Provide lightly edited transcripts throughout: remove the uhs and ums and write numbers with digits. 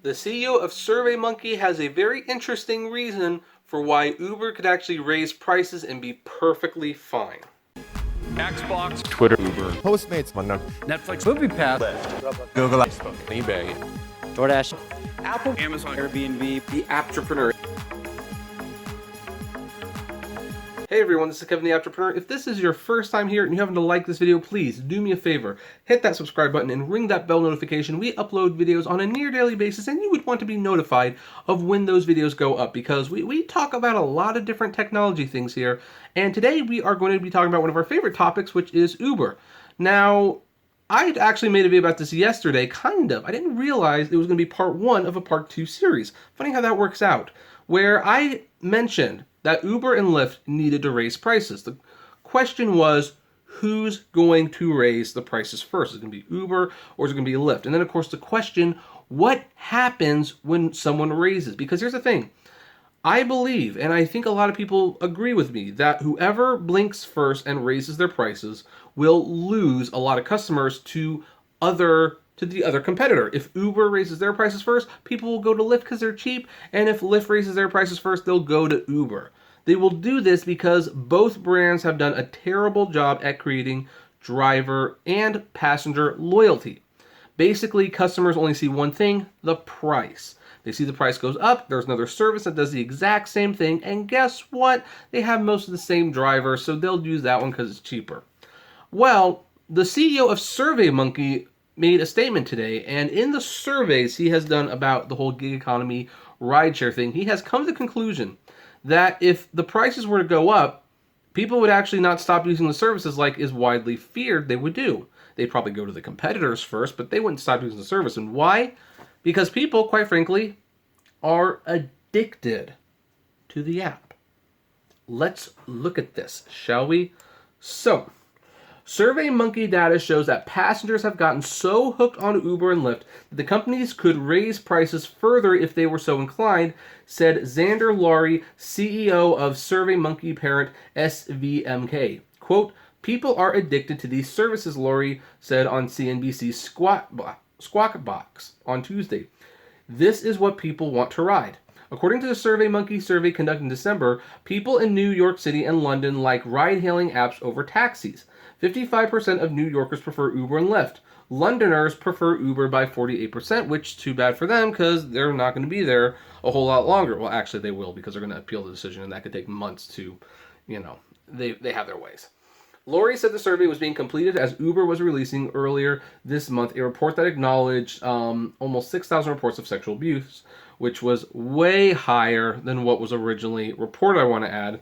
The CEO of SurveyMonkey has a very interesting reason for why Uber could actually raise prices and be perfectly fine. Xbox, Twitter, Uber, Postmates, Netflix, MoviePass, Google, eBay, DoorDash, Apple, Amazon, Airbnb, The Apptrepreneur. Hey everyone, this is Kevin the Apptrepreneur. If this is your first time here and you happen to like this video, please do me a favor. Hit that subscribe button and ring that bell notification. We upload videos on a near daily basis and you would want to be notified of when those videos go up because we talk about a lot of different technology things here. And today we are going to be talking about one of our favorite topics, which is Uber. Now, I actually made a video about this yesterday, kind of. I didn't realize it was going to be part 1 of a part 2 series. Funny how that works out. Where I mentioned that Uber and Lyft needed to raise prices. The question was, who's going to raise the prices first? Is it going to be Uber or is it going to be Lyft? And then, of course, the question, what happens when someone raises? Because here's the thing. I believe, and I think a lot of people agree with me, that whoever blinks first and raises their prices will lose a lot of customers to the other competitor. If Uber raises their prices first, people will go to Lyft because they're cheap, and if Lyft raises their prices first, they'll go to Uber. They will do this because both brands have done a terrible job at creating driver and passenger loyalty. Basically, customers only see one thing, the price. They see the price goes up, there's another service that does the exact same thing, and guess what? They have most of the same drivers, so they'll use that one because it's cheaper. Well, the CEO of SurveyMonkey made a statement today, and in the surveys he has done about the whole gig economy rideshare thing, he has come to the conclusion that if the prices were to go up, people would actually not stop using the services like is widely feared they would do. They'd probably go to the competitors first, but they wouldn't stop using the service. And why? Because people, quite frankly, are addicted to the app. Let's look at this, shall we? So, SurveyMonkey data shows that passengers have gotten so hooked on Uber and Lyft that the companies could raise prices further if they were so inclined, said Xander Laurie, CEO of SurveyMonkey parent SVMK. Quote, "People are addicted to these services," Laurie said on CNBC's Squawk Box on Tuesday. "This is what people want to ride." According to the SurveyMonkey survey conducted in December, people in New York City and London like ride-hailing apps over taxis. 55% of New Yorkers prefer Uber and Lyft. Londoners prefer Uber by 48%, which too bad for them because they're not going to be there a whole lot longer. Well, actually they will because they're going to appeal the decision and that could take months to, they have their ways. Laurie said the survey was being completed as Uber was releasing earlier this month a report that acknowledged almost 6,000 reports of sexual abuse, which was way higher than what was originally reported, I want to add.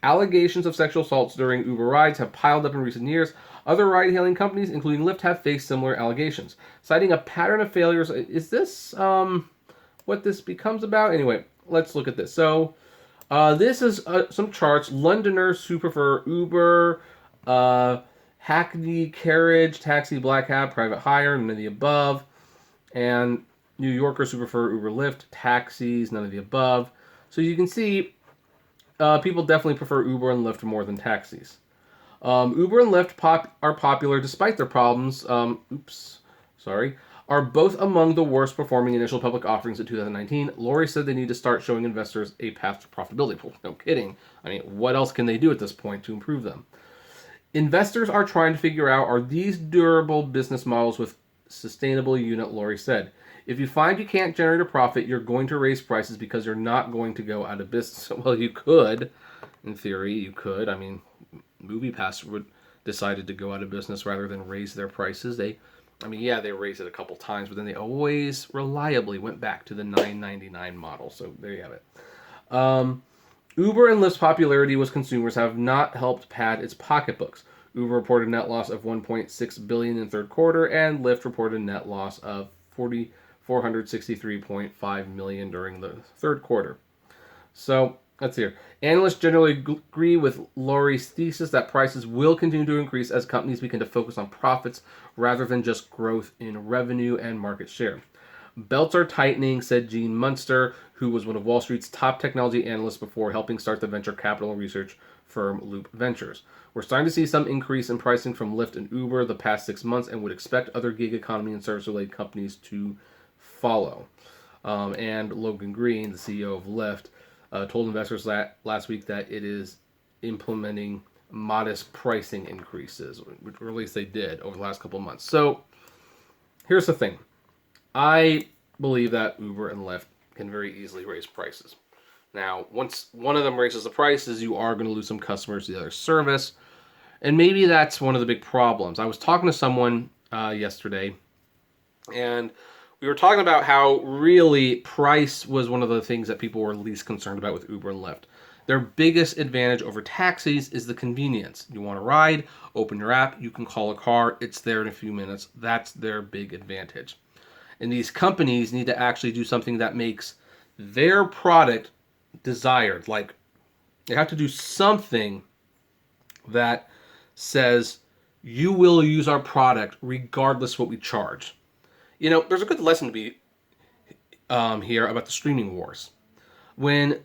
Allegations of sexual assaults during Uber rides have piled up in recent years. Other ride-hailing companies, including Lyft, have faced similar allegations. Citing a pattern of failures, is this what this becomes about? Anyway, let's look at this. So, this is some charts. Londoners who prefer Uber, Hackney Carriage, Taxi, Black Cab, Private Hire, none of the above. And New Yorkers who prefer Uber, Lyft, taxis, none of the above. So you can see people definitely prefer Uber and Lyft more than taxis. Uber and Lyft are popular despite their problems. Are both among the worst performing initial public offerings in 2019. Laurie said they need to start showing investors a path to profitability. Well, no kidding. I mean, what else can they do at this point to improve them? Investors are trying to figure out, are these durable business models with sustainable unit, Laurie said. If you find you can't generate a profit, you're going to raise prices because you're not going to go out of business. Well, you could. In theory, you could. I mean, MoviePass decided to go out of business rather than raise their prices. They raised it a couple times, but then they always reliably went back to the $9.99 model. So there you have it. Uber and Lyft's popularity with consumers have not helped pad its pocketbooks. Uber reported a net loss of $1.6 billion in third quarter, and Lyft reported a net loss of $463.5 million during the third quarter. So let's see here. Analysts generally agree with Laurie's thesis that prices will continue to increase as companies begin to focus on profits rather than just growth in revenue and market share. Belts are tightening, said Gene Munster, who was one of Wall Street's top technology analysts before helping start the venture capital research firm Loop Ventures. We're starting to see some increase in pricing from Lyft and Uber the past 6 months and would expect other gig economy and service-related companies to follow. And Logan Green, the CEO of Lyft, told investors last week that it is implementing modest pricing increases, or at least they did over the last couple of months. So here's the thing. I believe that Uber and Lyft can very easily raise prices. Now, once one of them raises the prices, you are going to lose some customers to the other service. And maybe that's one of the big problems. I was talking to someone yesterday, and we were talking about how really price was one of the things that people were least concerned about with Uber and Lyft. Their biggest advantage over taxis is the convenience. You want to ride, open your app, you can call a car, it's there in a few minutes. That's their big advantage. And these companies need to actually do something that makes their product desired. Like, they have to do something that says, you will use our product regardless what we charge. You know, there's a good lesson to be here about the streaming wars. When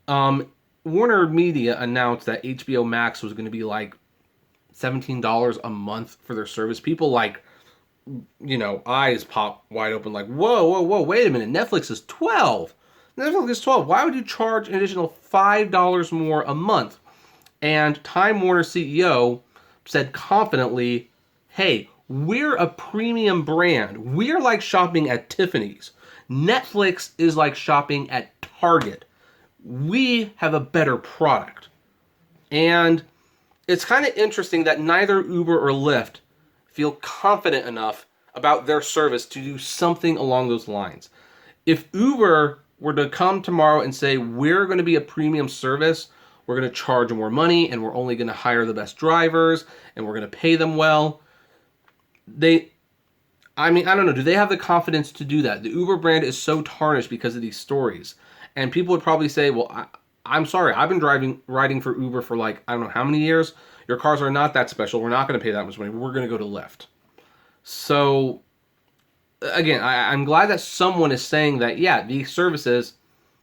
Warner Media announced that HBO Max was going to be like $17 a month for their service, people eyes pop wide open like, whoa, wait a minute, Netflix is $12. Netflix is $12. Why would you charge an additional $5 more a month? And Time Warner CEO said confidently, hey, we're a premium brand. We're like shopping at Tiffany's. Netflix is like shopping at Target. We have a better product. And it's kind of interesting that neither Uber or Lyft feel confident enough about their service to do something along those lines. If Uber were to come tomorrow and say, we're going to be a premium service, we're going to charge more money, and we're only going to hire the best drivers, and we're going to pay them well, I don't know, do they have the confidence to do that? The Uber brand is so tarnished because of these stories. And people would probably say, well, I'm sorry, I've been riding for Uber for like, I don't know how many years. Your cars are not that special. We're not going to pay that much money. We're going to go to Lyft. So, again, I'm glad that someone is saying that, yeah, these services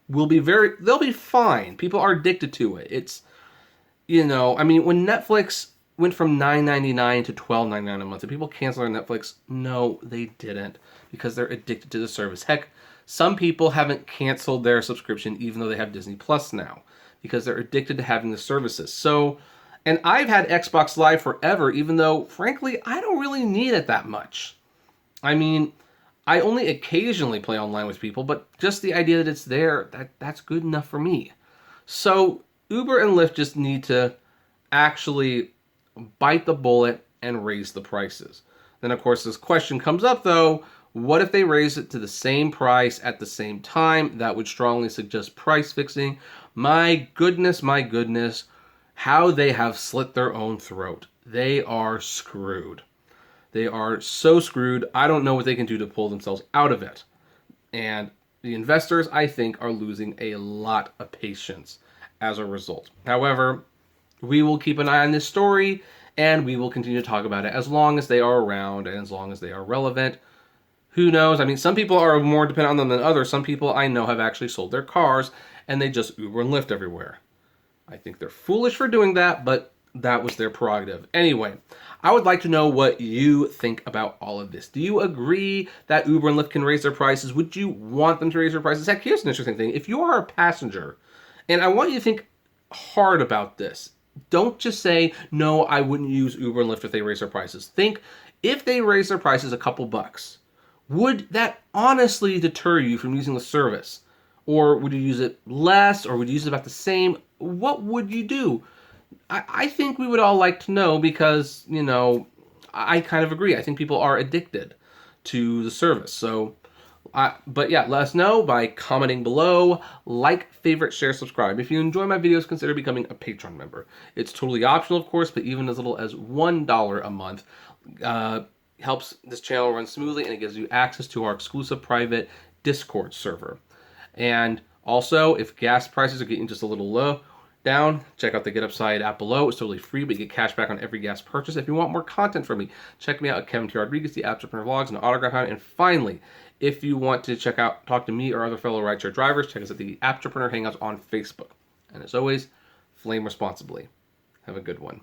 will be they'll be fine. People are addicted to it. It's, when Netflix went from $9.99 to $12.99 a month, did people cancel their Netflix? No, they didn't, because they're addicted to the service. Heck, some people haven't canceled their subscription even though they have Disney Plus now, because they're addicted to having the services. So, and I've had Xbox Live forever, even though, frankly, I don't really need it that much. I mean, I only occasionally play online with people, but just the idea that it's there, that's good enough for me. So Uber and Lyft just need to actually bite the bullet and raise the prices. Then, of course, this question comes up, though. What if they raise it to the same price at the same time? That would strongly suggest price fixing. My goodness, how they have slit their own throat. They are screwed. They are so screwed. I don't know what they can do to pull themselves out of it. And the investors, I think, are losing a lot of patience as a result. However, we will keep an eye on this story, and we will continue to talk about it as long as they are around and as long as they are relevant. Who knows? I mean, some people are more dependent on them than others. Some people I know have actually sold their cars, and they just Uber and Lyft everywhere. I think they're foolish for doing that, but that was their prerogative. Anyway, I would like to know what you think about all of this. Do you agree that Uber and Lyft can raise their prices? Would you want them to raise their prices? Heck, here's an interesting thing. If you are a passenger, and I want you to think hard about this, don't just say, no, I wouldn't use Uber and Lyft if they raise their prices. Think, if they raise their prices a couple bucks, would that honestly deter you from using the service? Or would you use it less? Or would you use it about the same? What would you do? I think we would all like to know, because, I kind of agree. I think people are addicted to the service. So, but yeah, let us know by commenting below. Like, favorite, share, subscribe. If you enjoy my videos, consider becoming a Patreon member. It's totally optional, of course, but even as little as $1 a month helps this channel run smoothly, and it gives you access to our exclusive private Discord server. And also, if gas prices are getting just a little low down, check out the Get Upside app below. It's totally free, but you get cash back on every gas purchase. If you want more content from me, check me out at Kevin T. Rodriguez, the Apptrepreneur vlogs, and Autograph Hunt. And finally, if you want to talk to me or other fellow rideshare drivers, check us at the Apptrepreneur Hangouts on Facebook. And as always, flame responsibly. Have a good one.